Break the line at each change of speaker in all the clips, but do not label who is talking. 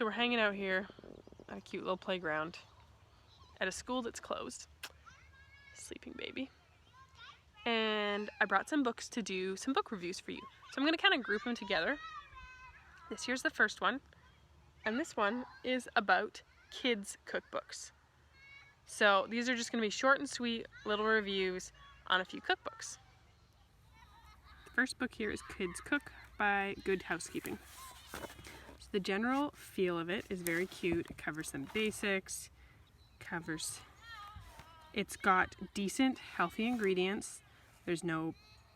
we're hanging out here at a cute little playground at a school that's closed. Sleeping baby. And I brought some books to do some book reviews for you. So I'm going to kind of group them together. Here's the first one. And this one is about kids' cookbooks. So these are just going to be short and sweet little reviews on a few cookbooks. The first book here is Kids Cook by Good Housekeeping. So the general feel of it is very cute. It covers some basics, it's got decent, healthy ingredients. There's no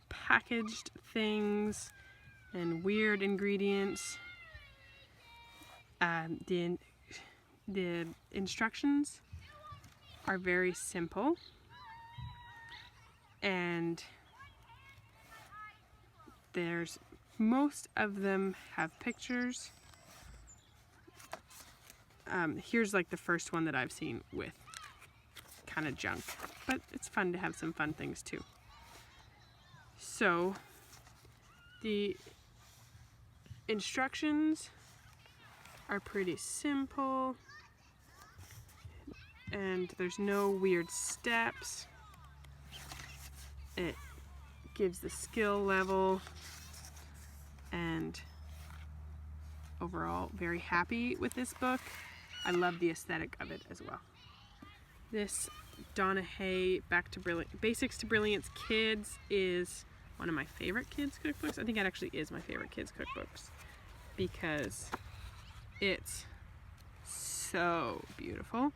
packaged things and weird ingredients. The instructions are very simple, and most of them have pictures. Here's like the first one that I've seen with kind of junk, but it's fun to have some fun things too. So the instructions are pretty simple, and there's no weird steps. It gives the skill level, and overall very happy with this book. I love the aesthetic of it as well. This Donna Hay Basics to Brilliance Kids is one of my favorite kids cookbooks. I think it actually is my favorite kids cookbooks because it's so beautiful.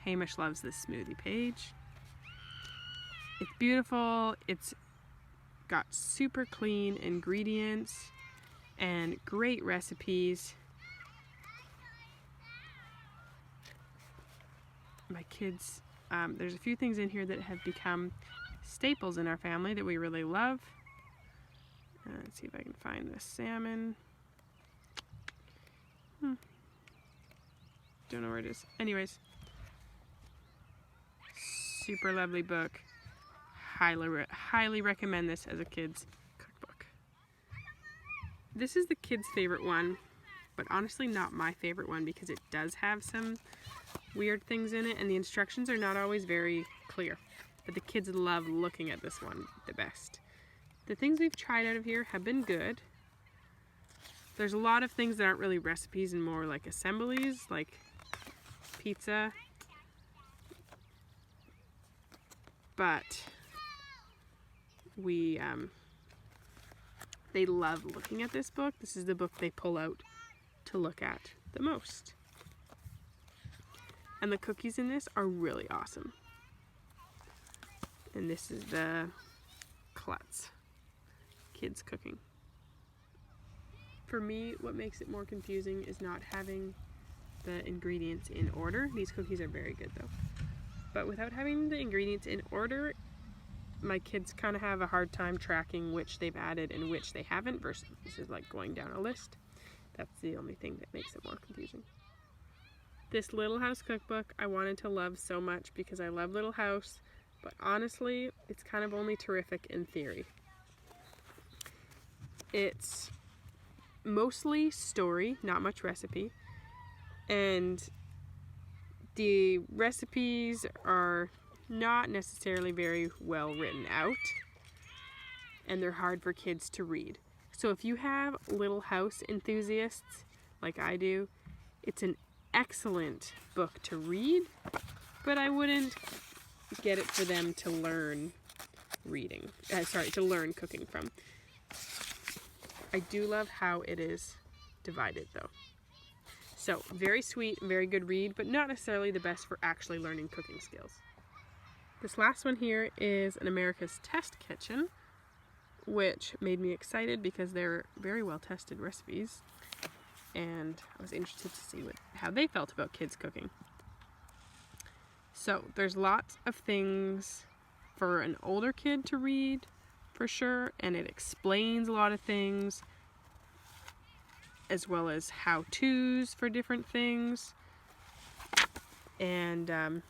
Hamish loves this smoothie page. It's beautiful. It's got super clean ingredients and great recipes. My kids, there's a few things in here that have become staples in our family that we really love. Let's see if I can find the salmon. Don't know where it is. Anyways, super lovely book. Highly recommend this as a kid's cookbook. This is the kids' favorite one, but honestly not my favorite one because it does have some weird things in it and the instructions are not always very clear. But the kids love looking at this one the best. The things we've tried out of here have been good. There's a lot of things that aren't really recipes and more like assemblies, like pizza. But they love looking at this book. This is the book they pull out to look at the most. And the cookies in this are really awesome. And this is the Klutz Kids Cooking. For me, what makes it more confusing is not having the ingredients in order. These cookies are very good though. But without having the ingredients in order, my kids kind of have a hard time tracking which they've added and which they haven't versus like going down a list. That's the only thing that makes it more confusing. This Little House cookbook I wanted to love so much because I love Little House, but honestly, it's kind of only terrific in theory. It's mostly story, not much recipe, and the recipes are not necessarily very well written out, and they're hard for kids to read. So if you have Little House enthusiasts like I do, it's an excellent book to read, but I wouldn't get it for them to learn to learn cooking from. I do love how it is divided though. So very sweet, very good read, but not necessarily the best for actually learning cooking skills. This last one here is an America's Test Kitchen, which made me excited because they're very well tested recipes. And I was interested to see how they felt about kids cooking. So there's lots of things for an older kid to read for sure, and it explains a lot of things as well as how-tos for different things. And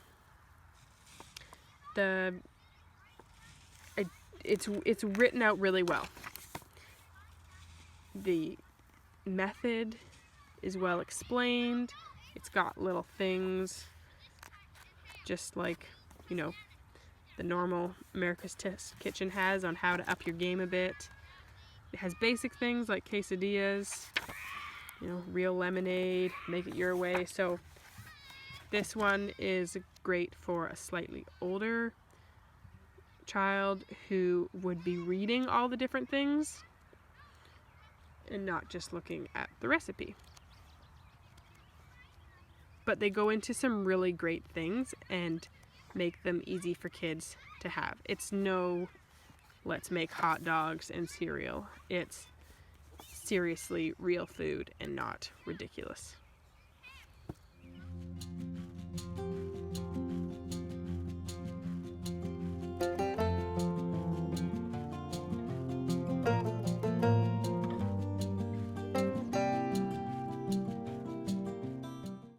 it's written out really well. The method is well explained. It's got little things just like, you know, the normal America's Test Kitchen has on how to up your game a bit. It has basic things like quesadillas, you know, real lemonade, make it your way. So this one is great for a slightly older child who would be reading all the different things and not just looking at the recipe. But they go into some really great things and make them easy for kids to have. It's no, let's make hot dogs and cereal. It's seriously real food and not ridiculous.